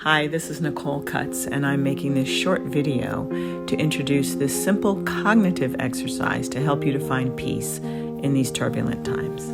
Hi, this is Nicole Cutts, and I'm making this short video to introduce this simple cognitive exercise to help you to find peace in these turbulent times.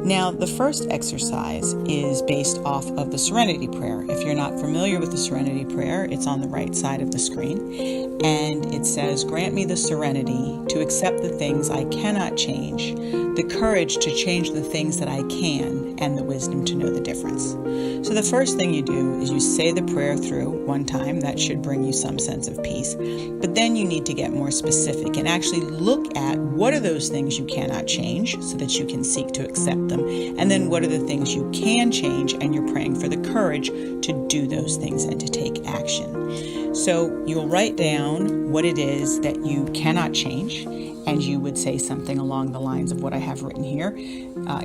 Now, the first exercise is based off of the Serenity Prayer. If you're not familiar with the Serenity Prayer, it's on the right side of the screen, and it says, "Grant me the serenity to accept the things I cannot change, the courage to change the things that I can, and the wisdom to know the difference." So the first thing you do is you say the prayer through one time. That should bring you some sense of peace. But then you need to get more specific and actually look at what are those things you cannot change so that you can seek to accept them. And then what are the things you can change, and you're praying for the courage to do those things and to take action. So you'll write down what it is that you cannot change, and you would say something along the lines of what I have written here.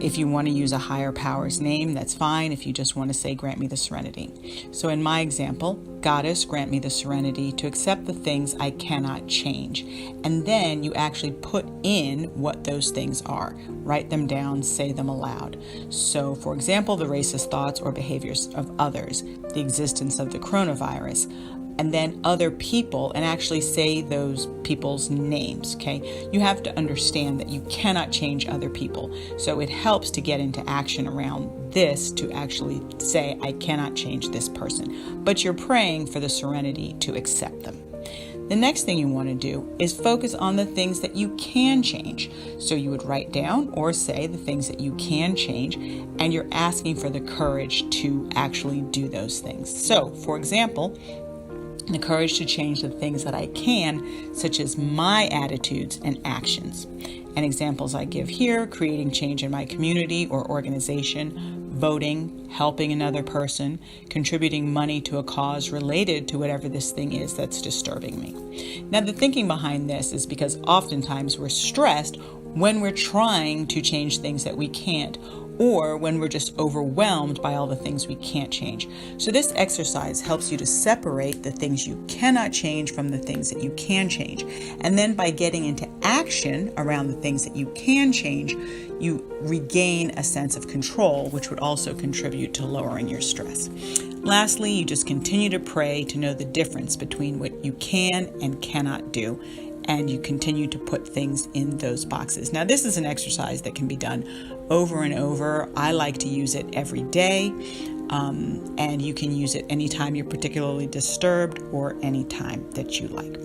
If you want to use a higher power's name, that's fine. If you just want to say, "Grant me the serenity." So in my example, "Goddess, grant me the serenity to accept the things I cannot change." And then you actually put in what those things are. Write them down, say them aloud. So for example, the racist thoughts or behaviors of others, the existence of the coronavirus, and then other people, and actually say those people's names, okay? You have to understand that you cannot change other people. So it helps to get into action around this to actually say, "I cannot change this person." But you're praying for the serenity to accept them. The next thing you want to do is focus on the things that you can change. So you would write down or say the things that you can change, and you're asking for the courage to actually do those things. So, for example, the courage to change the things that I can, such as my attitudes and actions. And examples I give here: creating change in my community or organization, voting, helping another person, contributing money to a cause related to whatever this thing is that's disturbing me. Now, the thinking behind this is because oftentimes we're stressed when we're trying to change things that we can't, or when we're just overwhelmed by all the things we can't change. So this exercise helps you to separate the things you cannot change from the things that you can change. And then by getting into action around the things that you can change, you regain a sense of control, which would also contribute to lowering your stress. Lastly, you just continue to pray to know the difference between what you can and cannot do, and you continue to put things in those boxes. Now, this is an exercise that can be done over and over. I like to use it every day, and you can use it anytime you're particularly disturbed or anytime that you like.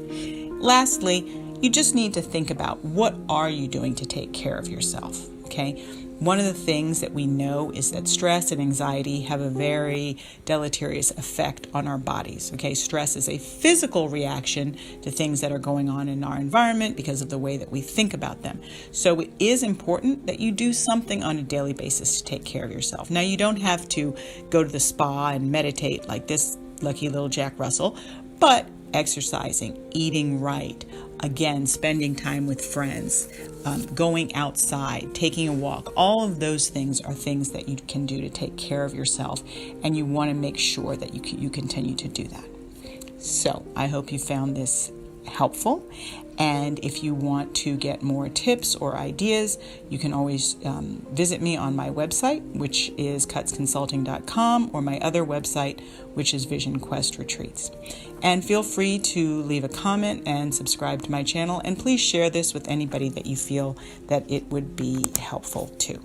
Lastly, you just need to think about, what are you doing to take care of yourself, okay? One of the things that we know is that stress and anxiety have a very deleterious effect on our bodies, okay? Stress is a physical reaction to things that are going on in our environment because of the way that we think about them. So it is important that you do something on a daily basis to take care of yourself. Now, you don't have to go to the spa and meditate like this lucky little Jack Russell, but exercising, eating right, again, spending time with friends, going outside, taking a walk, all of those things are things that you can do to take care of yourself, and you want to make sure that you continue to do that. So I hope you found this helpful, and if you want to get more tips or ideas, you can always visit me on my website, which is cuttsconsulting.com, or my other website, which is Vision Quest Retreats. And feel free to leave a comment and subscribe to my channel, and please share this with anybody that you feel that it would be helpful to.